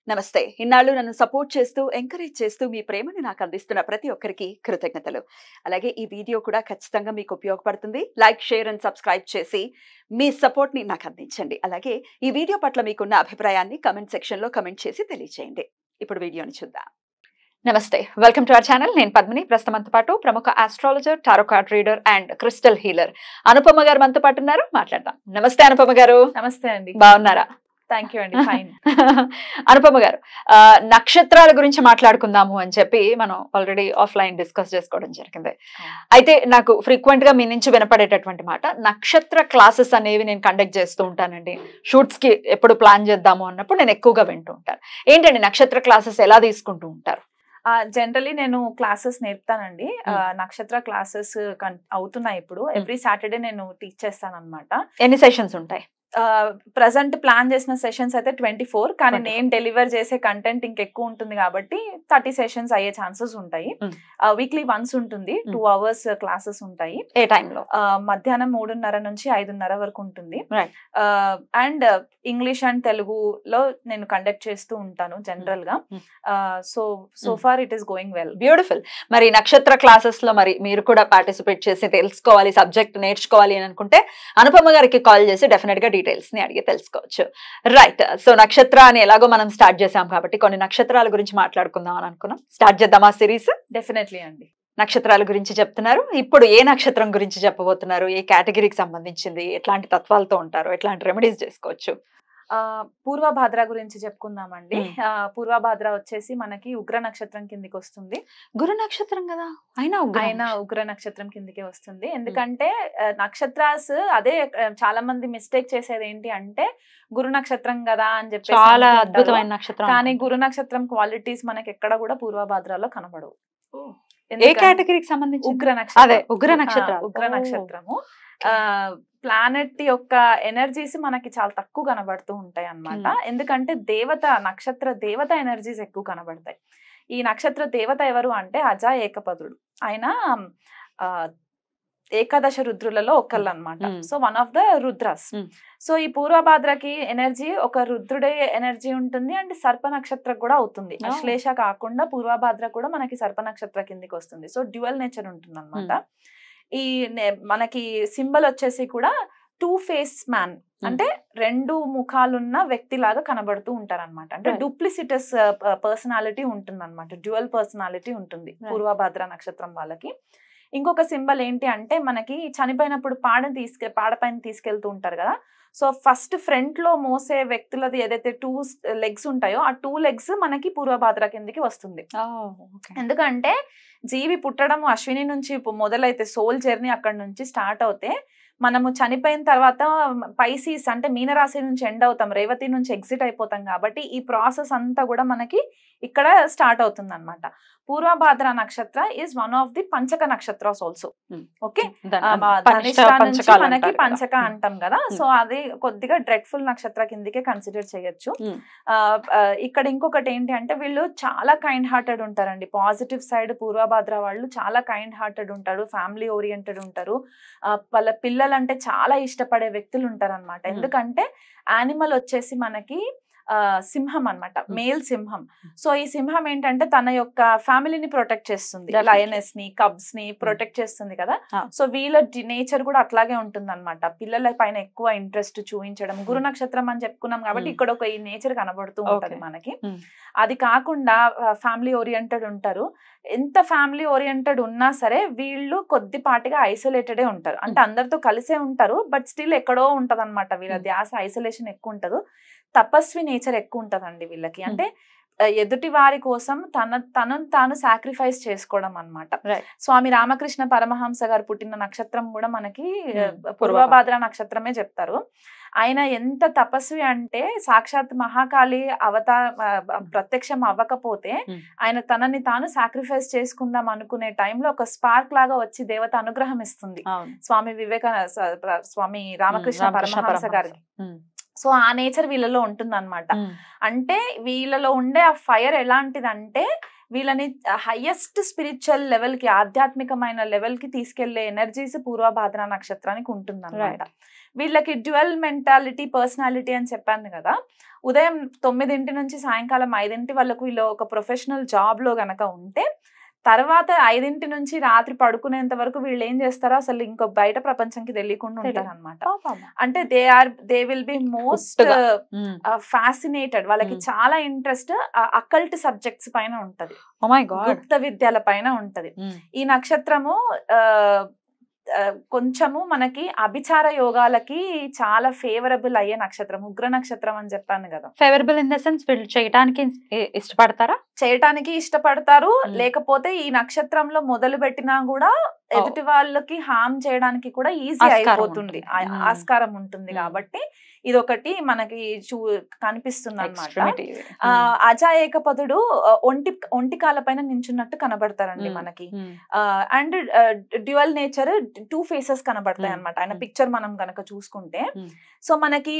నమస్తే. ఇన్నాళ్ళు నన్ను సపోర్ట్ చేస్తూ, ఎంకరేజ్ చేస్తూ మీ ప్రేమని నాకు అందిస్తున్న ప్రతి ఒక్కరికి కృతజ్ఞతలు. అలాగే ఈ వీడియో కూడా ఖచ్చితంగా మీకు ఉపయోగపడుతుంది. లైక్, షేర్ అండ్ సబ్స్క్రైబ్ చేసి మీ సపోర్ట్‌ని నాకు అందించండి. అలాగే ఈ వీడియో పట్ల మీకున్న అభిప్రాయాన్ని కామెంట్ సెక్షన్‌లో కామెంట్ చేసి తెలియజేయండి. ఇప్పుడు వీడియోని చూద్దాం. నమస్తే. Welcome to our channel. నేను పద్మిని. ప్రస్తుతం మనతో పాటు ప్రముఖ astrologer, tarot card reader and crystal healer Anupama గారు మనతో పాటు ఉన్నారు. మాట్లాడదాం. నమస్తే అనుపమ గారు. నమస్తే అండి. బాగున్నారా? థ్యాంక్ యూ అండి. ఫైన్. అనుపమ గారు, నక్షత్రాల గురించి మాట్లాడుకుందాము అని చెప్పి మనం ఆల్రెడీ ఆఫ్లైన్ డిస్కస్ చేసుకోవడం జరిగింది. అయితే నాకు ఫ్రీక్వెంట్ గా మీ నుంచి వినపడేటటువంటి మాట, నక్షత్ర క్లాసెస్ అనేవి నేను కండక్ట్ చేస్తూ ఉంటానండి. షూట్స్ కి ఎప్పుడు ప్లాన్ చేద్దాము అన్నప్పుడు నేను ఎక్కువగా వింటూ ఉంటాను. ఏంటండి నక్షత్ర క్లాసెస్ ఎలా తీసుకుంటూ ఉంటారు? జనరలీ నేను క్లాసెస్ నేర్పుతానండి. నక్షత్ర క్లాసెస్ అవుతున్నాయి ఇప్పుడు. ఎవ్రీ సాటర్డే నేను టీచ్ చేస్తాను అనమాట. ఎన్ని సెషన్స్ ఉంటాయి? ప్రజెంట్ ప్లాన్ చేసిన సెషన్స్ అయితే 24, కానీ నేను డెలివర్ చేసే కంటెంట్ ఇంకెక్కువ ఉంటుంది కాబట్టి 30 సెషన్స్ అయ్యే ఛాన్సెస్ ఉంటాయి. వీక్లీ వన్స్ ఉంటుంది. 2 hours క్లాసెస్ ఉంటాయి. ఏ టైంలో? మధ్యాహ్నం 3:30 నుంచి 5:30 వరకు ఉంటుంది. అండ్ ఇంగ్లీష్ అండ్ తెలుగులో నేను కండక్ట్ చేస్తూ ఉంటాను జనరల్ గా. So far it is going well. Beautiful. మరి నక్షత్ర క్లాసెస్ లో మరి మీరు కూడా పార్టిసిపేట్ చేసి తెలుసుకోవాలి, సబ్జెక్ట్ నేర్చుకోవాలి అని అనుకుంటే అనుపమ గారికి కాల్ చేసి డెఫినెట్ గా డీటెయిల్స్ ని అడిగి తెలుసుకోవచ్చు. రైట్. సో నక్షత్ర అని ఎలాగో మనం స్టార్ట్ చేసాం కాబట్టి కొన్ని నక్షత్రాల గురించి మాట్లాడుకుందాం అని అనుకున్నాం. స్టార్ట్ చేద్దాం ఆ సిరీస్. డెఫినెట్లీ అండి. నక్షత్రాల గురించి చెప్తున్నారు. ఇప్పుడు ఏ నక్షత్రం గురించి చెప్పబోతున్నారు? ఏ కేటగిరీకి సంబంధించింది? ఎట్లాంటి తత్వాలతో ఉంటారు? ఎట్లాంటి రెమెడీస్ చేసుకోవచ్చు? పూర్వభాద్ర గురించి చెప్పుకుందామండి. పూర్వభాద్ర వచ్చేసి మనకి ఉగ్ర నక్షత్రం కిందికి వస్తుంది. గురు నక్షత్రం కదా, అయినా ఉగ్ర నక్షత్రం కిందికి వస్తుంది. ఎందుకంటే నక్షత్రాస్ అదే చాలా మంది మిస్టేక్ చేసేది ఏంటి అంటే గురు నక్షత్రం కదా అని చెప్పి చాలా అద్భుతమైన నక్షత్రం, కానీ గురు నక్షత్రం క్వాలిటీస్ మనకి ఎక్కడ కూడా పూర్వభాద్రలో కనబడవు. ఏ కేటగిరీకి సంబంధించి? ఉగ్ర నక్షత్రం. ఉగ్ర నక్షత్రము ప్లానెట్ యొక్క ఎనర్జీస్ మనకి చాలా తక్కువ కనబడుతూ ఉంటాయి అన్నమాట. ఎందుకంటే నక్షత్ర దేవత ఎనర్జీస్ ఎక్కువ కనబడతాయి. ఈ నక్షత్ర దేవత ఎవరు అంటే అజ ఏకపదుడు. ఆయన ఏకాదశ రుద్రులలో ఒకళ్ళు అనమాట. So one of the Rudras. So ఈ పూర్వభాద్రకి ఎనర్జీ ఒక రుద్రుడే ఎనర్జీ ఉంటుంది అండ్ సర్ప నక్షత్రం కూడా అవుతుంది. అశ్లేష కాకుండా పూర్వభాద్ర కూడా మనకి సర్ప నక్షత్ర కిందికి వస్తుంది. సో డ్యూయల్ నేచర్ ఉంటుంది అనమాట. ఈ మనకి సింబల్ వచ్చేసి కూడా 2 face మ్యాన్, అంటే 2 ముఖాలున్న వ్యక్తి లాగా కనబడుతూ ఉంటారు అనమాట. అంటే డూప్లిసిటస్ పర్సనాలిటీ ఉంటుంది అనమాట. డ్యూయల్ పర్సనాలిటీ ఉంటుంది పూర్వభాద్ర నక్షత్రం వాళ్ళకి. ఇంకొక సింబల్ ఏంటి అంటే మనకి చనిపోయినప్పుడు పాడపైన తీసుకెళ్తూ ఉంటారు కదా. సో ఫస్ట్ ఫ్రంట్ లో మోసే వ్యక్తులది ఏదైతే 2 legs ఉంటాయో ఆ 2 legs మనకి పూర్వభాద్ర కిందికి వస్తుంది. ఎందుకంటే జీవి పుట్టడం అశ్విని నుంచి మొదలైతే సోల్ జర్నీ అక్కడ నుంచి స్టార్ట్ అవుతే మనము చనిపోయిన తర్వాత పైసీస్ అంటే మీనరాశి నుంచి ఎండ్ అవుతాం, రేవతి నుంచి ఎగ్జిట్ అయిపోతాం. కాబట్టి ఈ ప్రాసెస్ అంతా కూడా మనకి ఇక్కడ స్టార్ట్ అవుతుంది అనమాట. Purvabhadra nakshatra is one of the panchaka nakshatras also. Okay, Dhanishta నుంచి మనకి పంచక అంటాం కదా. సో అది కొద్దిగా డ్రెడ్ఫుల్ నక్షత్ర కిందకే కన్సిడర్ చేయొచ్చు. ఇక్కడ ఇంకొకటి ఏంటి అంటే వీళ్ళు చాలా కైండ్ హార్టెడ్ ఉంటారండి. పాజిటివ్ సైడ్ పూర్వభాద్ర వాళ్ళు చాలా కైండ్ హార్టెడ్ ఉంటారు, ఫ్యామిలీ ఓరియంటెడ్ ఉంటారు. వాళ్ళ పిల్లలంటే చాలా ఇష్టపడే వ్యక్తులు ఉంటారు అనమాట. ఎందుకంటే యానిమల్ వచ్చేసి మనకి సింహం అన్నమాట, మేల్ సింహం. సో ఈ సింహం ఏంటంటే తన యొక్క ఫ్యామిలీని ప్రొటెక్ట్ చేస్తుంది, లయనెస్ ని కబ్స్ ని ప్రొటెక్ట్ చేస్తుంది కదా. సో వీళ్ళ నేచర్ కూడా అట్లాగే ఉంటుంది అనమాట. పిల్లల పైన ఎక్కువ ఇంట్రెస్ట్ చూపించడం. గురు నక్షత్రం అని చెప్పుకున్నాం కాబట్టి ఇక్కడ ఒక ఈ నేచర్ కనబడుతూ ఉంటది మనకి. అది కాకుండా ఫ్యామిలీ ఓరియంటెడ్ ఉంటారు. ఎంత ఫ్యామిలీ ఓరియంటెడ్ ఉన్నా సరే వీళ్ళు కొద్దిపాటిగా ఐసోలేటెడే ఉంటారు. అంటే అందరితో కలిసే ఉంటారు, బట్ స్టిల్ ఎక్కడో ఉంటది అనమాట. వీళ్ళ ధ్యాస ఐసోలేషన్ ఎక్కువ ఉంటది. తపస్వి నేచర్ ఎక్కువ ఉంటదండి వీళ్ళకి. అంటే ఎదుటి వారి కోసం తనను తాను సాక్రిఫైస్ చేసుకోవడం అన్నమాట. స్వామి రామకృష్ణ పరమహంస గారు పుట్టిన నక్షత్రం కూడా మనకి పూర్వభాద్ర నక్షత్రమే చెప్తారు. ఆయన ఎంత తపస్వి అంటే సాక్షాత్ మహాకాళి ప్రత్యక్షం అవ్వకపోతే ఆయన తనని తాను సాక్రిఫైస్ చేసుకుందాం అనుకునే టైంలో ఒక స్పార్క్ లాగా వచ్చి దేవత అనుగ్రహం ఇస్తుంది స్వామి రామకృష్ణ పరమహంస గారికి. సో ఆ నేచర్ వీళ్ళలో ఉంటుంది అనమాట. అంటే వీళ్ళలో ఉండే ఆ ఫైర్ ఎలాంటిదంటే వీళ్ళని హైయెస్ట్ స్పిరిచువల్ లెవెల్ కి, ఆధ్యాత్మికమైన లెవెల్ కి తీసుకెళ్లే ఎనర్జీస్ పూర్వభాద్ర నక్షత్రానికి ఉంటుంది అనమాట. వీళ్ళకి డ్యువల్ మెంటాలిటీ పర్సనాలిటీ అని చెప్పాను కదా. ఉదయం 9 నుంచి సాయంకాలం 5 వాళ్ళకు వీళ్ళు ఒక ప్రొఫెషనల్ జాబ్ లో గనక ఉంటే, తర్వాత 5 నుంచి రాత్రి పడుకునేంత వరకు వీళ్ళు ఏం చేస్తారో అసలు ఇంకో బయట ప్రపంచంకి తెలియకుండా ఉంటారు అనమాట. అంటే they will be most fascinated. వాళ్ళకి చాలా ఇంట్రెస్ట్ అకల్ట్ సబ్జెక్ట్స్ పైన ఉంటది, గుప్త విద్యల పైన ఉంటది. ఈ నక్షత్రము కొంచెము మనకి అభిచార యోగాలకి చాలా ఫేవరబుల్ అయ్యే నక్షత్రం, ఉగ్ర నక్షత్రం అని చెప్పాను కదా. ఫేవరబుల్ ఇన్ ద సెన్స్ వీళ్ళు చేయడానికి ఇష్టపడతారా? చేయటానికి ఇష్టపడతారు. లేకపోతే ఈ నక్షత్రంలో మొదలు పెట్టినా కూడా ఎదుటి వాళ్ళకి హామ్ చేయడానికి కూడా ఈజీ అయిపోతుంది, ఆస్కారం ఉంటుంది. కాబట్టి ఇదొకటి మనకి కనిపిస్తుంది అన్నమాట. అజా ఏకపదుడు ఒంటికాల పైన నించున్నట్టు కనబడతారండి మనకి. అండ్ డ్యువల్ నేచర్, 2 ఫేసెస్ కనబడతాయి అన్నమాట ఆయన పిక్చర్ మనం గనక చూసుకుంటే. సో మనకి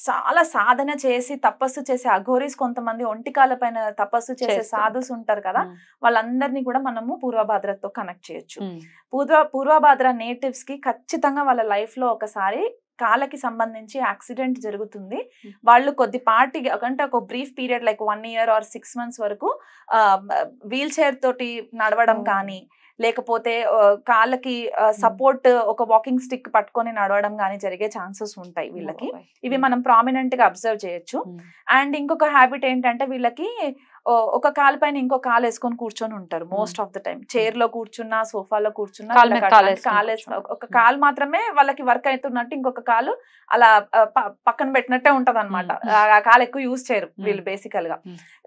చాలా సాధన చేసి తపస్సు చేసే అఘోరీస్, కొంతమంది ఒంటికాల పైన తపస్సు చేసే సాధుస్ ఉంటారు కదా, వాళ్ళందరినీ కూడా మనము పూర్వభాద్రతో కనెక్ట్ చేయొచ్చు. పూర్వభాద్ర నేటివ్స్ కి ఖచ్చితంగా వాళ్ళ లైఫ్ లో ఒకసారి కాళ్ళకి సంబంధించి యాక్సిడెంట్ జరుగుతుంది. వాళ్ళు కొద్దిపాటి అంటే ఒక brief period like 1 year or 6 months వరకు వీల్ చైర్ తోటి నడవడం కానీ, లేకపోతే కాళ్ళకి సపోర్ట్ ఒక వాకింగ్ స్టిక్ పట్టుకొని నడవడం కానీ జరిగే ఛాన్సెస్ ఉంటాయి వీళ్ళకి. ఇవి మనం ప్రామినెంట్ గా అబ్జర్వ్ చేయొచ్చు. అండ్ ఇంకొక హ్యాబిట్ ఏంటంటే వీళ్ళకి ఒక కాలు పైన ఇంకో కాలు వేసుకొని కూర్చొని ఉంటారు most of the time. Chair లో కూర్చున్నా, సోఫాలో కూర్చున్నా ఒక కాలు మాత్రమే వాళ్ళకి వర్క్ అవుతున్నట్టు, ఇంకొక కాలు అలా పక్కన పెట్టినట్టే ఉంటది అనమాట. ఆ కాలు ఎక్కువ యూజ్ చేయరు వీళ్ళు బేసికల్ గా.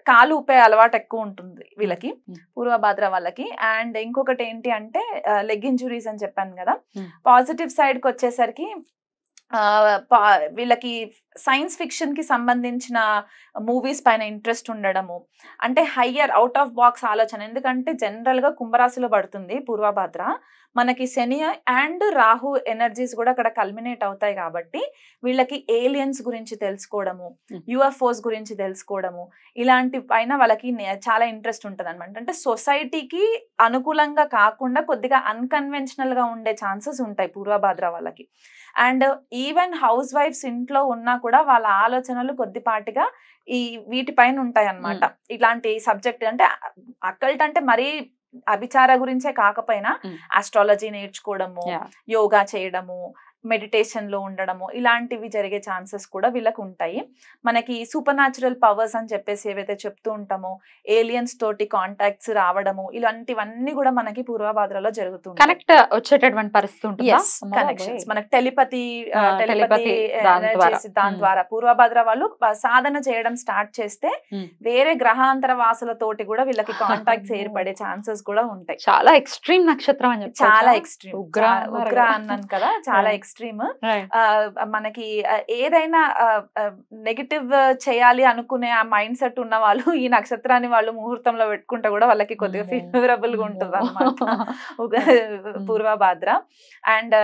కాలు ఊపే అలవాటు ఎక్కువ ఉంటుంది వీళ్ళకి, పూర్వభాద్ర వాళ్ళకి. అండ్ ఇంకొకటి ఏంటి అంటే లెగ్ ఇంజురీస్ అని చెప్పాను కదా. పాజిటివ్ సైడ్ కి వచ్చేసరికి వీళ్ళకి సైన్స్ ఫిక్షన్ కి సంబంధించిన మూవీస్ పైన ఇంట్రెస్ట్ ఉండడము, అంటే హయ్యర్ అవుట్ ఆఫ్ బాక్స్ ఆలోచన. ఎందుకంటే జనరల్ గా కుంభరాశిలో పడుతుంది పూర్వభాద్ర, మనకి శని అండ్ రాహు ఎనర్జీస్ కూడా అక్కడ కల్మినేట్ అవుతాయి. కాబట్టి వీళ్ళకి ఏలియన్స్ గురించి తెలుసుకోవడము, యుఎఫ్ఓస్ గురించి తెలుసుకోవడము, ఇలాంటి పైన వాళ్ళకి చాలా ఇంట్రెస్ట్ ఉంటుంది అనమాట. అంటే సొసైటీకి అనుకూలంగా కాకుండా కొద్దిగా అన్కన్వెన్షనల్ గా ఉండే ఛాన్సెస్ ఉంటాయి పూర్వభాద్ర వాళ్ళకి. అండ్ ఈవెన్ హౌస్ వైఫ్స్ ఇంట్లో ఉన్నా కూడా వాళ్ళ ఆలోచనలు కొద్దిపాటిగా వీటిపైన ఉంటాయి అన్నమాట. ఇలాంటి సబ్జెక్ట్ అంటే అకల్ట్ అంటే మరీ అభిచార గురించే కాకపోయినా ఆస్ట్రాలజీ నేర్చుకోవడము, యోగా చేయడము, మెడిటేషన్ లో ఉండడము, ఇలాంటివి జరిగే ఛాన్సెస్ కూడా వీళ్ళకి ఉంటాయి. మనకి సూపర్ న్యాచురల్ పవర్స్ అని చెప్పేసి ఏవైతే చెప్తూ ఉంటామో, ఏలియన్స్ తోటి కాంటాక్ట్స్ రావడము, ఇలాంటివన్నీ కూడా మనకి పూర్వభాద్రలో జరుగుతుంది. కనెక్ట్ వచ్చేటటువంటి పరిస్థితి ఉంటుంది. కనెక్షన్స్ మనకి టెలిపతి దాని ద్వారా పూర్వభాద్ర వాళ్ళు సాధన చేయడం స్టార్ట్ చేస్తే వేరే గ్రహాంతర వాసులతోటి కూడా వీళ్ళకి కాంటాక్ట్స్ ఏర్పడే ఛాన్సెస్ కూడా ఉంటాయి. చాలా ఎక్స్ట్రీమ్ నక్షత్రం అని చెప్పి, చాలా ఎక్స్ట్రీమ్, ఉగ్ర అన్నాను కదా, చాలా ఎక్స్ట్రీమ్. మనకి ఏదైనా నెగటివ్ చేయాలి అనుకునే ఆ మైండ్ సెట్ ఉన్న వాళ్ళు ఈ నక్షత్రాన్ని వాళ్ళు ముహూర్తంలో పెట్టుకుంటే కూడా వాళ్ళకి కొద్దిగా ఫేవరబుల్ గా ఉంటుంది అన్నమాట Purvabhadra. And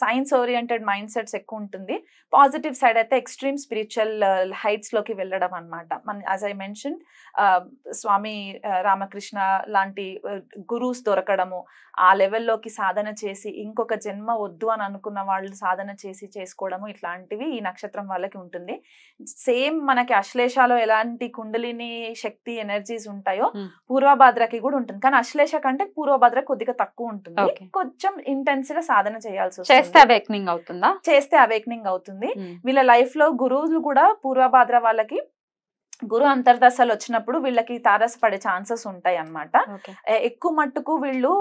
science oriented mind sets ఎక్కువ ఉంటుంది. పాజిటివ్ సైడ్ అయితే ఎక్స్ట్రీమ్ స్పిరిచువల్ హైట్స్ లోకి వెళ్ళడం అనమాట. యాజ్ ఐ మెన్షన్, స్వామి రామకృష్ణ లాంటి గురూస్ దొరకడము, ఆ లెవెల్లోకి సాధన చేసి ఇంకొక జన్మ వద్దు అని అనుకున్న వాళ్ళు సాధన చేసి చేసుకోవడము, ఇట్లాంటివి ఈ నక్షత్రం వాళ్ళకి ఉంటుంది. సేమ్ మనకి అశ్లేషలో ఎలాంటి కుండలిని శక్తి ఎనర్జీస్ ఉంటాయో పూర్వభాద్రకి కూడా ఉంటుంది. కానీ అశ్లేష కంటే పూర్వభాద్ర కొద్దిగా తక్కువ ఉంటుంది. కొంచెం ఇంటెన్స్ గా సాధన చేయాల్సి వస్తుంది. చేస్తే అవేక్నింగ్ అవుతుంది. వీళ్ళ లైఫ్ లో గురువులు కూడా పూర్వభాద్ర వాళ్ళకి గురు అంతర్దశలు వచ్చినప్పుడు వీళ్ళకి తారసపడే ఛాన్సెస్ ఉంటాయి అన్నమాట. ఎక్కువ మట్టుకు వీళ్ళు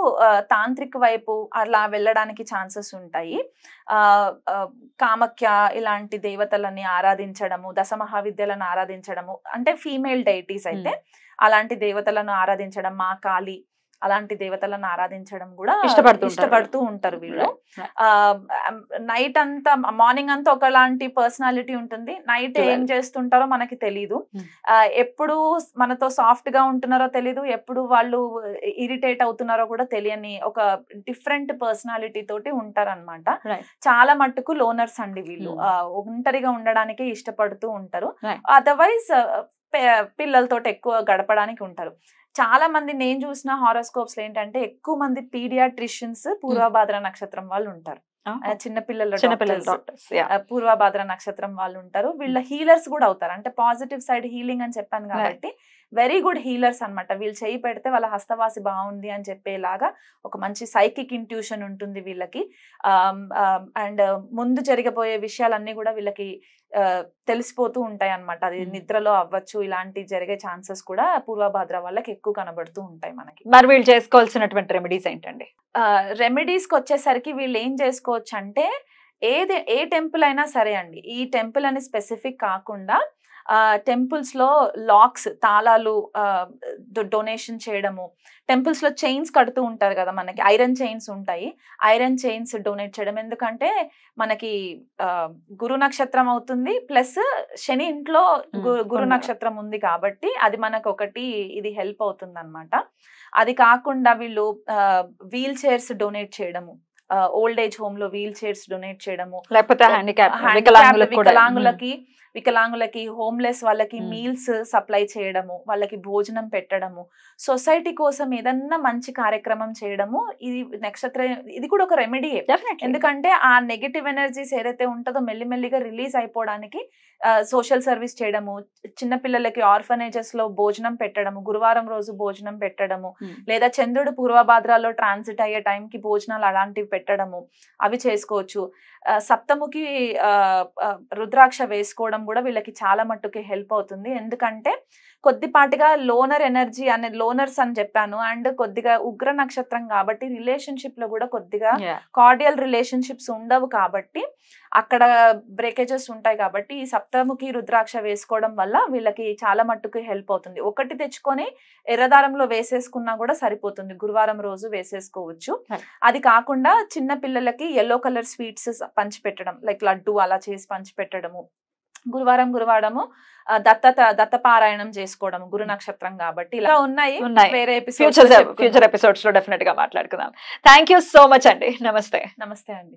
తాంత్రిక వైపు అలా వెళ్ళడానికి ఛాన్సెస్ ఉంటాయి. కామఖ్య ఇలాంటి దేవతలని ఆరాధించడము, దశమహావిద్యలను ఆరాధించడము, అంటే ఫీమేల్ డైటీస్ అయితే అలాంటి దేవతలను ఆరాధించడం, మా కాళీ అలాంటి దేవతలను ఆరాధించడం కూడా ఇష్టపడుతూ ఉంటారు వీళ్ళు. నైట్ అంతా, మార్నింగ్ అంతా ఒకలాంటి పర్సనాలిటీ ఉంటుంది, నైట్ ఏం చేస్తుంటారో మనకి తెలీదు. ఎప్పుడు మనతో సాఫ్ట్ గా ఉంటున్నారో తెలీదు, ఎప్పుడు వాళ్ళు ఇరిటేట్ అవుతున్నారో కూడా తెలియని ఒక డిఫరెంట్ పర్సనాలిటీ తోటి ఉంటారు అనమాట. చాలా మట్టుకు లోనర్స్ అండి వీళ్ళు, ఒంటరిగా ఉండడానికి ఇష్టపడుతూ ఉంటారు. అదర్వైజ్ పిల్లలతో ఎక్కువ గడపడానికి ఉంటారు. చాలా మంది నేను చూసిన హారోస్కోప్స్ ఏంటంటే ఎక్కువ మంది పీడియాట్రిషియన్స్ పూర్వభాద్ర నక్షత్రం వాళ్ళు ఉంటారు. చిన్నపిల్లల డాక్టర్స్ పూర్వభాద్ర నక్షత్రం వాళ్ళు ఉంటారు. వీళ్ళ హీలర్స్ కూడా అవుతారు. అంటే పాజిటివ్ సైడ్ హీలింగ్ అని చెప్పాను కాబట్టి వెరీ గుడ్ హీలర్స్ అన్నమాట. వీళ్ళు చేయి పెడితే వాళ్ళ హస్తవాసి బాగుంది అని చెప్పేలాగా ఒక మంచి సైకిక్ ఇంట్యూషన్ ఉంటుంది వీళ్ళకి. అండ్ ముందు జరిగిపోయే విషయాలన్నీ కూడా వీళ్ళకి తెలిసిపోతూ ఉంటాయి అన్నమాట. అది నిద్రలో అవ్వచ్చు, ఇలాంటి జరిగే ఛాన్సెస్ కూడా పూర్వభాద్ర వాళ్ళకి ఎక్కువ కనబడుతూ ఉంటాయి మనకి. మరి వీళ్ళు చేసుకోవాల్సినటువంటి రెమెడీస్ ఏంటండి? రెమెడీస్ కి వచ్చేసరికి వీళ్ళు ఏం చేసుకోవచ్చు అంటే ఏ టెంపుల్ అయినా సరే అండి, ఈ టెంపుల్ అని స్పెసిఫిక్ కాకుండా టెంపుల్స్ లో లాక్స్, తాళాలు డొనేషన్ చేయడము, టెంపుల్స్ లో చైన్స్ కడుతూ ఉంటారు కదా మనకి, ఐరన్ చైన్స్ ఉంటాయి, ఐరన్ చైన్స్ డొనేట్ చేయడం. ఎందుకంటే మనకి గురు నక్షత్రం అవుతుంది, ప్లస్ శని ఇంట్లో గురు నక్షత్రం ఉంది కాబట్టి అది మనకు ఒకటి ఇది హెల్ప్ అవుతుంది అన్నమాట. అది కాకుండా వీళ్ళు వీల్ చైర్స్ డొనేట్ చేయడము, ఓల్డ్ ఏజ్ హోమ్ లో వీల్ చైర్స్ డొనేట్ చేయడము, లేకపోతే వికలాంగులకి హోమ్లెస్ వాళ్ళకి మీల్స్ సప్లై చేయడము, వాళ్ళకి భోజనం పెట్టడము, సొసైటీ కోసం ఏదన్నా మంచి కార్యక్రమం చేయడము, ఇది ఇది కూడా ఒక రెమెడీయే. ఎందుకంటే ఆ నెగటివ్ ఎనర్జీస్ ఏదైతే ఉంటుందో మెల్లిమెల్లిగా రిలీజ్ అయిపోవడానికి సోషల్ సర్వీస్ చేయడము, చిన్నపిల్లలకి ఆర్ఫనేజెస్ లో భోజనం పెట్టడము, గురువారం రోజు భోజనం పెట్టడము, లేదా చంద్రుడు పూర్వభాద్రాలో ట్రాన్సిట్ అయ్యే టైంకి భోజనాలు అలాంటివి పెట్టడము, అవి చేసుకోవచ్చు. సప్తముఖి రుద్రాక్ష వేసుకోవడం కూడా వీళ్ళకి చాలా మట్టుకి హెల్ప్ అవుతుంది. ఎందుకంటే కొద్దిపాటిగా లోనర్ ఎనర్జీ అనే లోనర్స్ అని చెప్పాను, అండ్ కొద్దిగా ఉగ్ర నక్షత్రం కాబట్టి రిలేషన్షిప్ లో కూడా కొద్దిగా కార్డియల్ రిలేషన్షిప్స్ ఉండవు కాబట్టి అక్కడ బ్రేకేజెస్ ఉంటాయి. కాబట్టి ఈ సప్తముఖి రుద్రాక్ష వేసుకోవడం వల్ల వీళ్ళకి చాలా మట్టుకు హెల్ప్ అవుతుంది. ఒకటి తెచ్చుకొని ఎర్రదారంలో వేసేసుకున్నా కూడా సరిపోతుంది, గురువారం రోజు వేసేసుకోవచ్చు. అది కాకుండా చిన్న పిల్లలకి ఎల్లో కలర్ స్వీట్స్ పంచిపెట్టడం, లైక్ లడ్డు అలా చేసి పంచిపెట్టడము, గురువారము దత్తపారాయణం చేసుకోవడం, గురు నక్షత్రం కాబట్టి ఇలా ఉన్నాయి. వేరే ఫ్యూచర్ ఎపిసోడ్స్ లో డెఫినెట్ గా మాట్లాడుకుందాం. థ్యాంక్ యూ సో మచ్ అండి. నమస్తే. నమస్తే అండి.